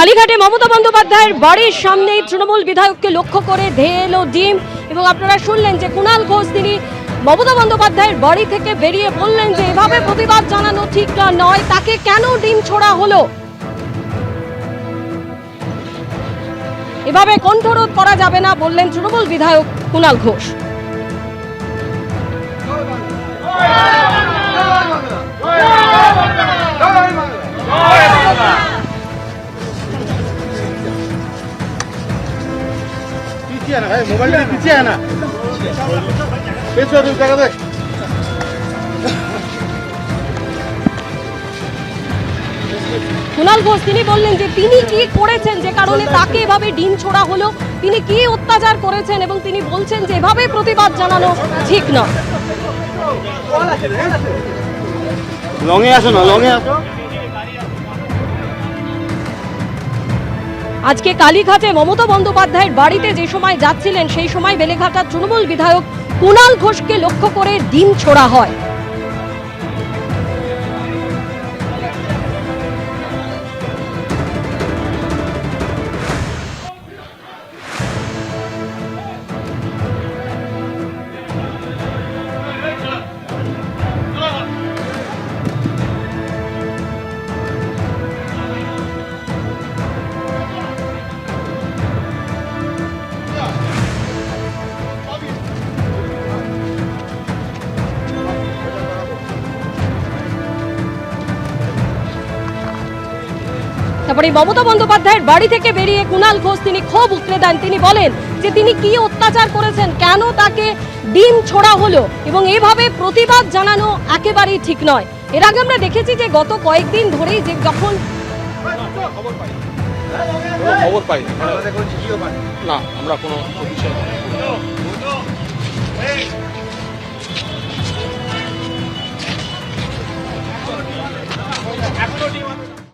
কালীঘাটে মমতা বন্দ্যোপাধ্যায়ের বাড়ির সামনেই তৃণমূল বিধায়ককে লক্ষ্য করে ধেয়ে এলো ডিম। এবং আপনারা শুনলেন যে কুণাল ঘোষ তিনি মমতা বন্দ্যোপাধ্যায়ের বাড়ি থেকে বেরিয়ে বললেন যে এভাবে প্রতিবাদ জানানো ঠিক নয়, তাকে কেন ডিম ছোড়া হলো, এভাবে কণ্ঠরোধ করা যাবে না বললেন তৃণমূল বিধায়ক কুণাল ঘোষ। मोबाइल में पीछे है ना, কুণাল ঘোষ তিনি বললেন যে তিনি কি করেছেন যে কারণে তাকে এভাবে ডিম ছোড়া হলো, তিনি কি অত্যাচার করেছেন এবং তিনি বলছেন যে এভাবে প্রতিবাদ জানানো ঠিক না। লঙে আসো না, লঙে আসো। আজকে কালীঘাটে মমতা বন্দ্যোপাধ্যায়ের বাড়িতে যে সময় যাচ্ছিলেন সেই সময় বেলেঘাটার তৃণমূল বিধায়ক কুণাল ঘোষকে লক্ষ্য করে ডিম ছোড়া হয়। তারপরে মমতা বন্দ্যোপাধ্যায়ের বাড়ি থেকে বেরিয়ে কুণাল ঘোষ তিনি ক্ষোভ উগরে দেন। তিনি বলেন যে তিনি কি অত্যাচার করেছেন, কেন তাকে ডিম ছোড়া হলো এবং এভাবে প্রতিবাদ জানানো একেবারেই ঠিক নয়। এর আগে আমরা দেখেছি যে গত কয়েকদিন ধরেই যে যখন খবর পাই না, আমরা কোনো বিষয়